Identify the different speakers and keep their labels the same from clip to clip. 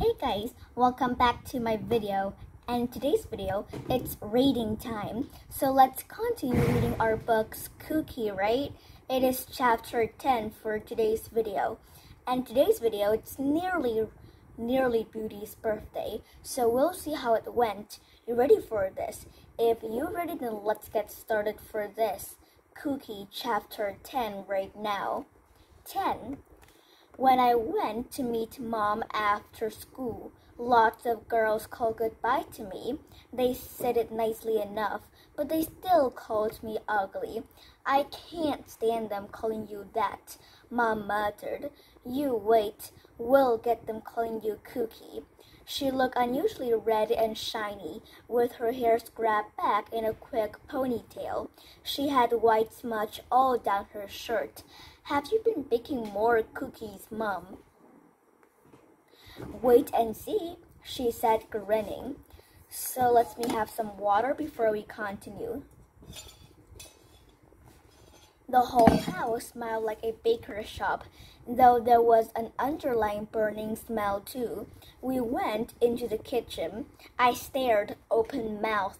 Speaker 1: Hey guys, welcome back to my video. And today's video, it's reading time. So let's continue reading our book's Cookie, right? It is chapter 10 for today's video. And today's video, it's nearly Beauty's birthday. So we'll see how it went. You ready for this? If you're ready, then let's get started for this Cookie chapter 10 right now. 10. When I went to meet Mom after school, lots of girls called goodbye to me. They said it nicely enough, but they still called me ugly. I can't stand them calling you that, Mom muttered. You wait, we'll get them calling you Cookie. She looked unusually red and shiny, with her hair scrubbed back in a quick ponytail. She had white smudge all down her shirt. Have you been baking more cookies, Mom? Wait and see, she said, grinning. So let me have some water before we continue. The whole house smelled like a baker's shop, though there was an underlying burning smell too. We went into the kitchen. I stared open-mouthed.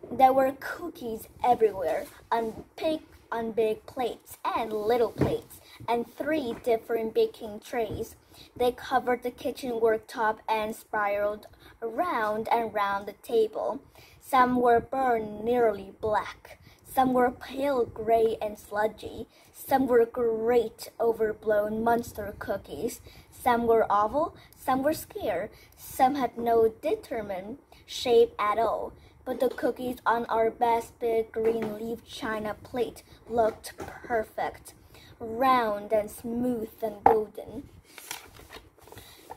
Speaker 1: There were cookies everywhere, on big plates and little plates, and 3 different baking trays. They covered the kitchen worktop and spiraled around and round the table. Some were burned nearly black. Some were pale gray and sludgy. Some were great overblown monster cookies. Some were oval, some were square. Some had no determined shape at all. But the cookies on our best big green leaf china plate looked perfect, round and smooth and golden.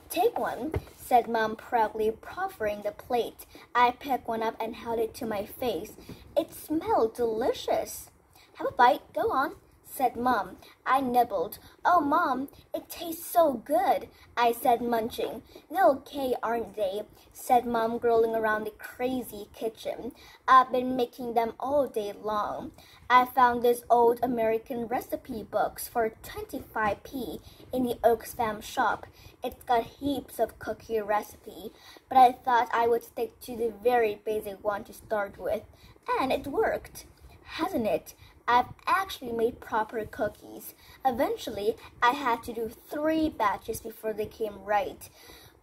Speaker 1: Take one, said Mom proudly, proffering the plate. I picked one up and held it to my face. It smelled delicious. Have a bite, go on, said Mom. I nibbled. Oh, Mom, it tastes so good, I said, munching. They're okay, aren't they? Said Mom, rolling around the crazy kitchen. I've been making them all day long. I found these old American recipe books for 25p in the Oxfam shop. It's got heaps of cookie recipe, but I thought I would stick to the very basic one to start with. And it worked, hasn't it? I've actually made proper cookies. Eventually, I had to do 3 batches before they came right.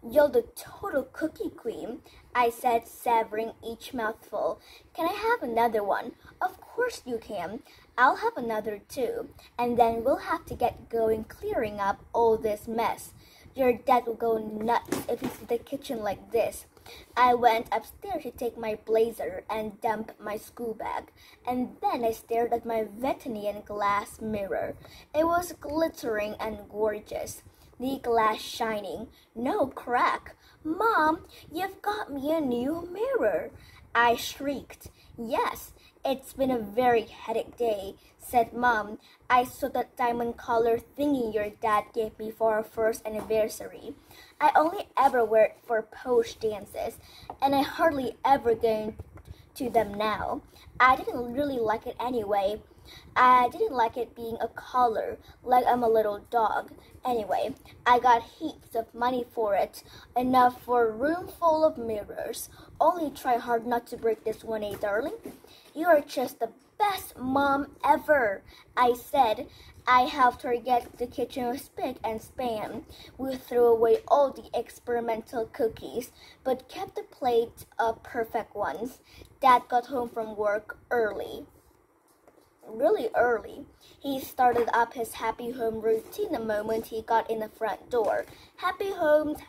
Speaker 1: You're the total cookie queen, I said, savoring each mouthful. Can I have another one? Of course you can. I'll have another too. And then we'll have to get going clearing up all this mess. Your dad will go nuts if he sees the kitchen like this. I went upstairs to take my blazer and dump my school bag, and then I stared at my Venetian glass mirror. It was glittering and gorgeous, the glass shining, no crack. Mom, you've got me a new mirror, I shrieked. Yes, it's been a very hectic day, said Mom. I saw that diamond collar thingy your dad gave me for our first anniversary. I only ever wear it for posh dances, and I hardly ever go to them now. I didn't really like it anyway. I didn't like it being a collar, like I'm a little dog. Anyway, I got heaps of money for it, enough for a room full of mirrors. Only try hard not to break this one, darling. You are just the best mom ever, I said. I helped her get the kitchen spick and span. We threw away all the experimental cookies, but kept the plate of perfect ones. Dad got home from work really early. He started up his happy home routine the moment he got in the front door. Happy homes,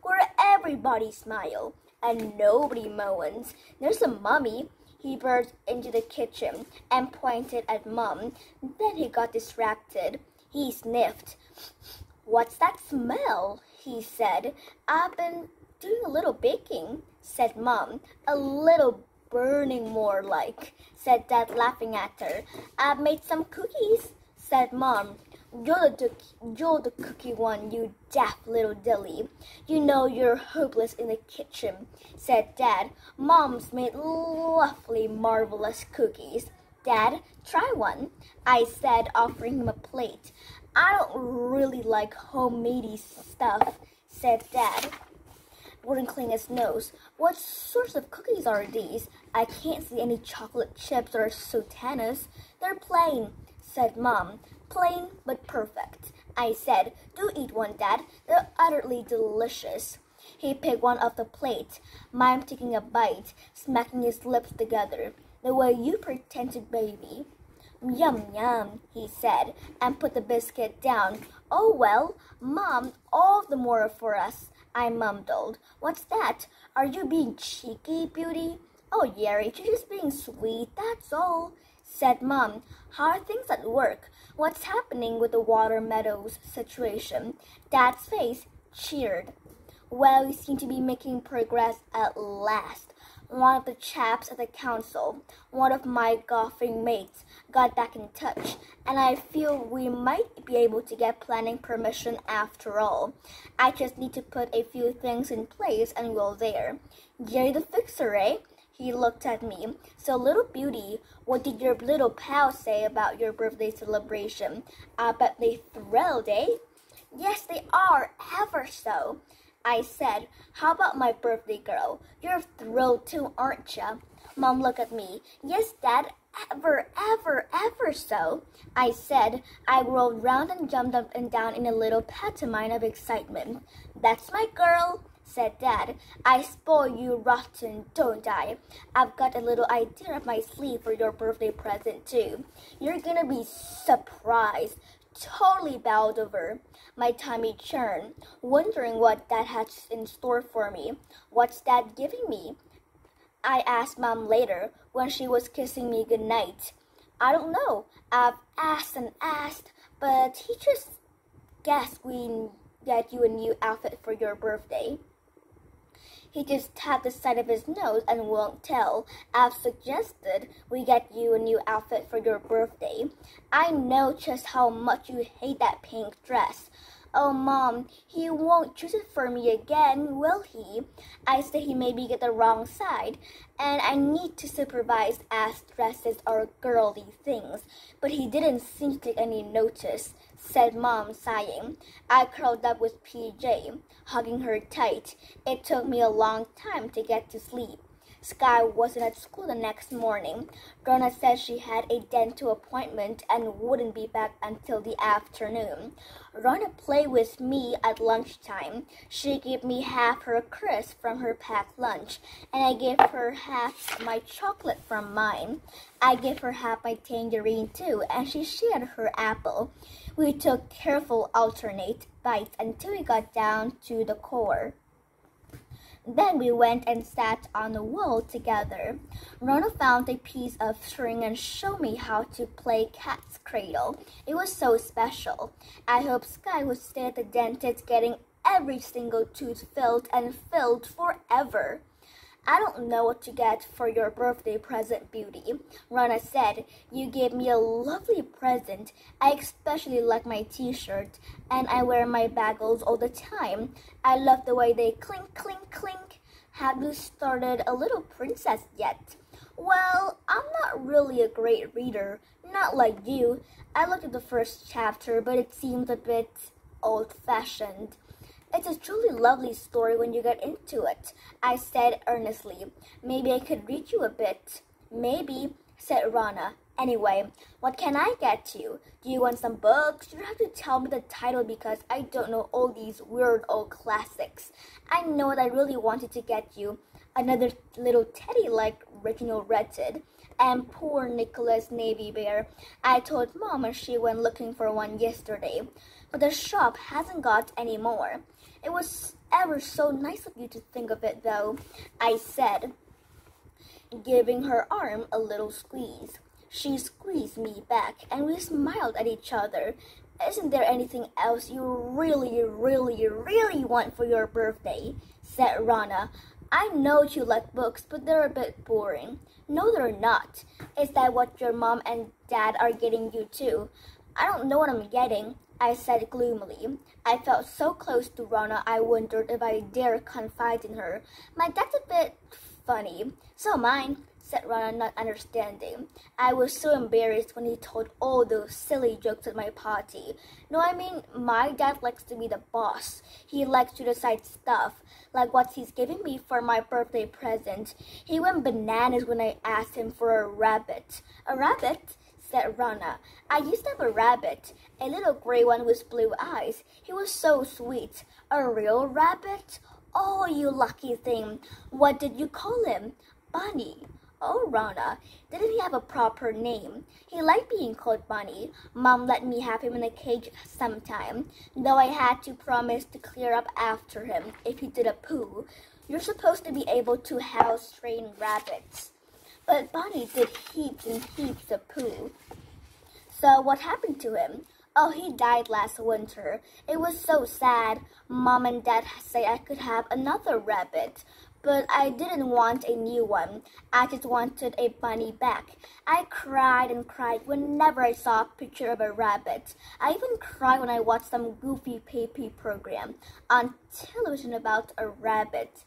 Speaker 1: where everybody smiles and nobody moans. There's a mummy. He burst into the kitchen and pointed at Mom. Then he got distracted. He sniffed. What's that smell? He said. I've been doing a little baking, said Mom. A little burning more like, said Dad, laughing at her. I've made some cookies, said Mom. You're the cookie one, you daft little dilly. You know you're hopeless in the kitchen, said Dad. Mom's made lovely, marvelous cookies. Dad, try one, I said, offering him a plate. I don't really like homemade stuff, said Dad, wrinkling his nose. What sorts of cookies are these? I can't see any chocolate chips or sultanas. They're plain, said Mom. Plain but perfect. I said, do eat one, Dad. They're utterly delicious. He picked one off the plate, mime taking a bite, smacking his lips together, the way you pretend to baby. Yum, yum, he said, and put the biscuit down. Oh, well, Mom, all the more for us, I mumbled. What's that? Are you being cheeky, Beauty? Oh, Yeri, you're just being sweet, that's all, said Mom. How are things at work? What's happening with the Water Meadows situation? Dad's face cheered. Well, we seem to be making progress at last. One of the chaps at the council, one of my golfing mates, got back in touch, and I feel we might be able to get planning permission after all. I just need to put a few things in place and we're there. Jerry the fixer, eh? He looked at me. So, little Beauty, what did your little pal say about your birthday celebration? I bet they thrilled, eh? Yes, they are, ever so. I said, how about my birthday girl? You're thrilled too, aren't you? Mom looked at me. Yes, Dad, ever so. I said. I rolled round and jumped up and down in a little pantomime of excitement. That's my girl, said Dad. I spoil you rotten, don't I? I've got a little idea up my sleeve for your birthday present, too. You're gonna be surprised. Totally bowed over. My tummy churned, wondering what Dad had in store for me. What's Dad giving me? I asked Mom later when she was kissing me goodnight. I don't know. I've asked and asked, but he just guessed we'd get you a new outfit for your birthday. He just tapped the side of his nose and won't tell. I've suggested we get you a new outfit for your birthday. I know just how much you hate that pink dress. Oh, Mom, he won't choose it for me again, will he? I say he maybe get the wrong side, and I need to supervise as dresses are girly things. But he didn't seem to take any notice, said Mom, sighing. I curled up with PJ, hugging her tight. It took me a long time to get to sleep. Sky wasn't at school the next morning. Rona said she had a dental appointment and wouldn't be back until the afternoon. Rona played with me at lunchtime. She gave me half her crisp from her packed lunch, and I gave her half my chocolate from mine. I gave her half my tangerine too, and she shared her apple. We took careful alternate bites until we got down to the core. Then we went and sat on the wall together. Rona found a piece of string and showed me how to play cat's cradle. It was so special. I hope Sky would stay at the dentist getting every single tooth filled and filled forever. I don't know what to get for your birthday present, Beauty. Rona said, you gave me a lovely present. I especially like my t-shirt, and I wear my bagels all the time. I love the way they clink, clink, clink. Have you started A Little Princess yet? Well, I'm not really a great reader, not like you. I looked at the first chapter, but it seems a bit old-fashioned. It's a truly lovely story when you get into it, I said earnestly. Maybe I could read you a bit. Maybe, said Rana. Anyway, what can I get you? Do you want some books? You don't have to tell me the title because I don't know all these weird old classics. I know what I really wanted to get you. Another little teddy like Reginald Wretched. And poor Nicholas Navy Bear. I told Mom and she went looking for one yesterday. But the shop hasn't got any more. It was ever so nice of you to think of it, though, I said, giving her arm a little squeeze. She squeezed me back, and we smiled at each other. Isn't there anything else you really want for your birthday? Said Rana. I know you like books, but they're a bit boring. No, they're not. Is that what your mom and dad are getting you too? I don't know what I'm getting, I said gloomily. I felt so close to Rana, I wondered if I dare confide in her. My dad's a bit funny. So mine, said Rana, not understanding. I was so embarrassed when he told all those silly jokes at my party. No, I mean, my dad likes to be the boss. He likes to decide stuff, like what he's giving me for my birthday present. He went bananas when I asked him for a rabbit. A rabbit? Said Rana. I used to have a rabbit, a little gray one with blue eyes. He was so sweet. A real rabbit? Oh, you lucky thing. What did you call him? Bunny. Oh, Rana, didn't he have a proper name? He liked being called Bunny. Mom let me have him in a cage sometime, though I had to promise to clear up after him if he did a poo. You're supposed to be able to house trained rabbits. But Bunny did heaps and heaps of poo. So what happened to him? Oh, he died last winter. It was so sad. Mom and Dad say I could have another rabbit. But I didn't want a new one. I just wanted a bunny back. I cried and cried whenever I saw a picture of a rabbit. I even cried when I watched some goofy pay program on television about a rabbit.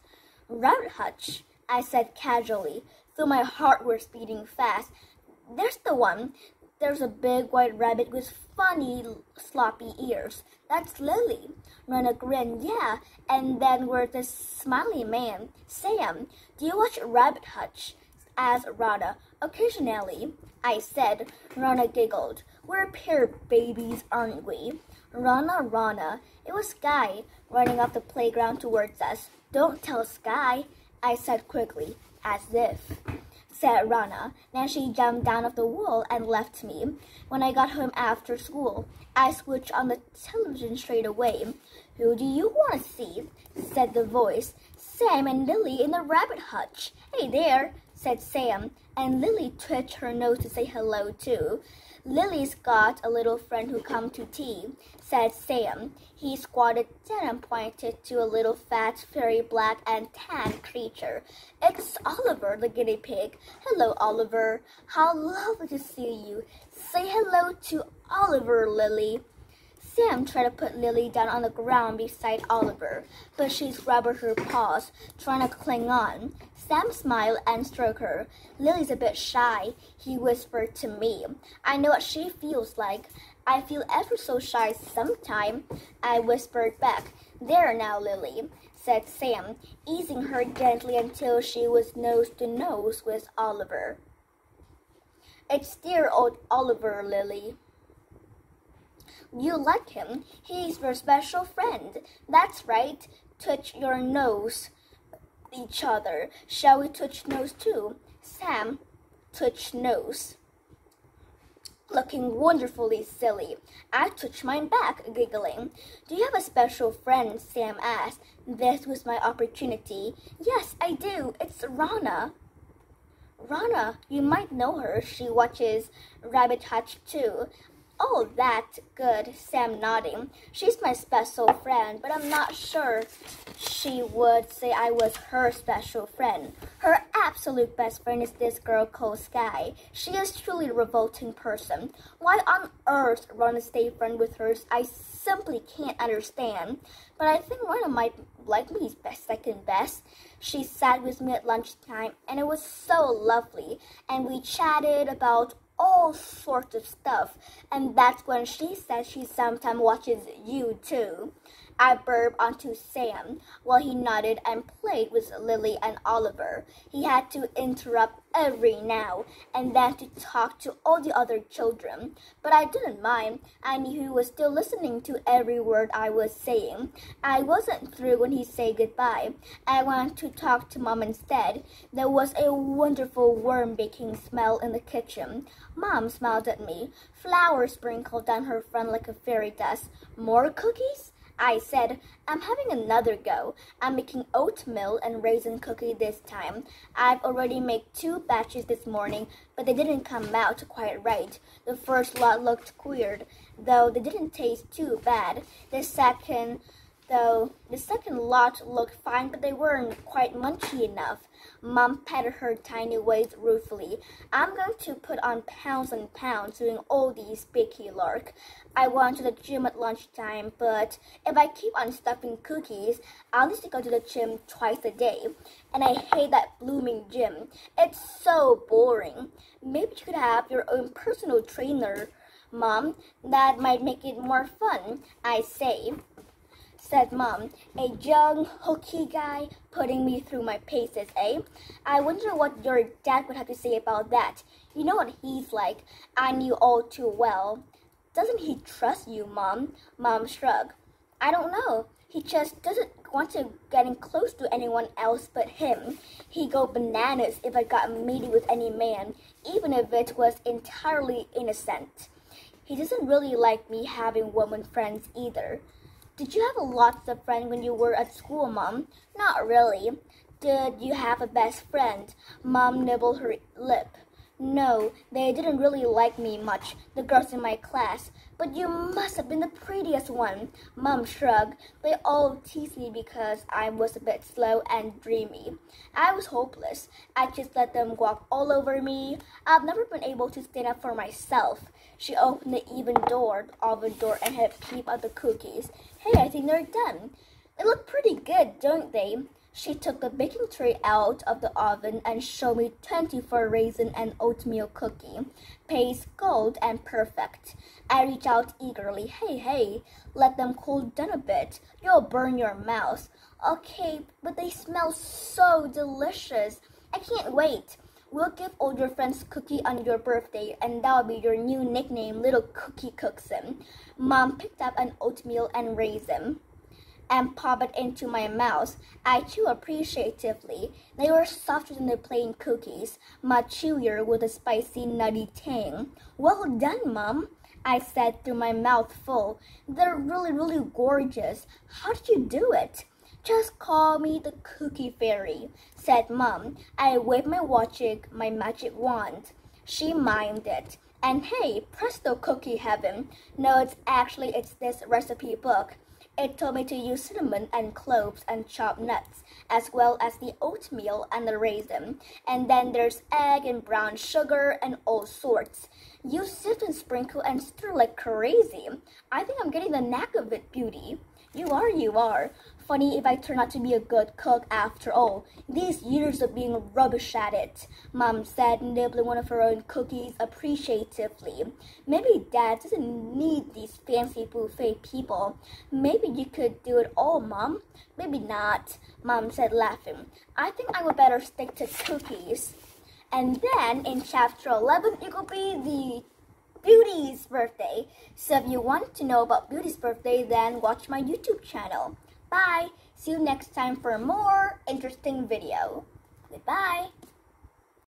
Speaker 1: Rabbit Hutch, I said casually, though my heart was beating fast. There's the one. There's a big white rabbit with funny, sloppy ears. That's Lily. Rana grinned. Yeah, and then we're the smiley man. Sam, do you watch Rabbit Hutch? Asked Rana. Occasionally, I said. Rana giggled. We're a pair of babies, aren't we? Rana. It was Sky running off the playground towards us. Don't tell Sky, I said quickly, as if. Said Rana. Then she jumped down off the wall and left me. When I got home after school, I switched on the television straight away. Who do you want to see? Said the voice. Sam and Lily in the Rabbit Hutch. Hey there, said Sam, and Lily twitched her nose to say hello too. Lily's got a little friend who come to tea, said Sam. He squatted down and pointed to a little fat, very black and tan creature. It's Oliver, the guinea pig. Hello, Oliver. How lovely to see you. Say hello to Oliver, Lily. Sam tried to put Lily down on the ground beside Oliver, but she rubbed her paws, trying to cling on. Sam smiled and stroked her. Lily's a bit shy, he whispered to me. I know what she feels like. I feel ever so shy sometime, I whispered back. There now, Lily, said Sam, easing her gently until she was nose to nose with Oliver. It's dear old Oliver, Lily. You like him. He's your special friend. That's right. Touch your nose each other. Shall we touch nose too? Sam, touch nose. Looking wonderfully silly. I touched mine back, giggling. Do you have a special friend? Sam asked. This was my opportunity. Yes, I do. It's Rana. Rana, you might know her. She watches Rabbit Hutch too. Oh, that's good, Sam nodding. She's my special friend, but I'm not sure she would say I was her special friend. Her absolute best friend is this girl called Sky. She is truly a revolting person. Why on earth Rana stay friend with her, I simply can't understand. But I think Rana might like me second best. She sat with me at lunchtime, and it was so lovely, and we chatted about all sorts of stuff, and that's when she said she sometimes watches you too. I burped onto Sam while he nodded and played with Lily and Oliver. He had to interrupt every now and then to talk to all the other children, but I didn't mind. I knew he was still listening to every word I was saying. I wasn't through when he said goodbye. I went to talk to Mom instead. There was a wonderful worm baking smell in the kitchen. Mom smiled at me. Flowers sprinkled down her front like a fairy dust. More cookies? I said, I'm having another go. I'm making oatmeal and raisin cookie this time. I've already made 2 batches this morning, but they didn't come out quite right. The first lot looked queer, though they didn't taste too bad. The second though the second lot looked fine, but they weren't quite munchy enough. Mom patted her tiny waist ruefully. I'm going to put on pounds and pounds doing all these picky lark. I went to the gym at lunchtime, but if I keep on stuffing cookies, I'll need to go to the gym twice a day. And I hate that blooming gym. It's so boring. Maybe you could have your own personal trainer, Mom. That might make it more fun, I say, said Mom. A young, hooky guy putting me through my paces, eh? I wonder what your dad would have to say about that. You know what he's like. I knew all too well. Doesn't he trust you, Mom? Mom shrugged. I don't know. He just doesn't want to getting close to anyone else but him. He'd go bananas if I got mated with any man, even if it was entirely innocent. He doesn't really like me having woman friends either. Did you have lots of friends when you were at school, Mom? Not really. Did you have a best friend? Mom nibbled her lip. No, they didn't really like me much, the girls in my class. But you must have been the prettiest one. Mom shrugged. They all teased me because I was a bit slow and dreamy. I was hopeless. I just let them walk all over me. I've never been able to stand up for myself. She opened the oven door and had a peep at the cookies. Hey, I think they're done. They look pretty good, don't they? She took the baking tray out of the oven and showed me 24 raisin and oatmeal cookie. Paste gold and perfect. I reached out eagerly. Hey, let them cool down a bit. You'll burn your mouth. Okay, but they smell so delicious. I can't wait. We'll give all your friends cookie on your birthday, and that'll be your new nickname, Little Cookie Cooksin. Mom picked up an oatmeal and raisin and popped it into my mouth. I chewed appreciatively. They were softer than the plain cookies, much chewier with a spicy, nutty tang. Well done, Mom, I said through my mouth full. They're really, really gorgeous. How did you do it? Just call me the Cookie Fairy, said Mom. I waved my magic wand. She mimed it. And hey, presto cookie heaven. No, it's this recipe book. It told me to use cinnamon and cloves and chopped nuts, as well as the oatmeal and the raisin. And then there's egg and brown sugar and all sorts. You sift and sprinkle and stir like crazy. I think I'm getting the knack of it, Beauty. You are. Funny if I turn out to be a good cook after all. These years of being rubbish at it, Mom said, nibbling one of her own cookies appreciatively. Maybe Dad doesn't need these fancy buffet people. Maybe you could do it all, Mom. Maybe not, Mom said, laughing. I think I would better stick to cookies. And then in chapter 11, it will be the Beauty's birthday. So if you want to know about Beauty's birthday, then watch my YouTube channel. Bye! See you next time for more interesting video. Goodbye!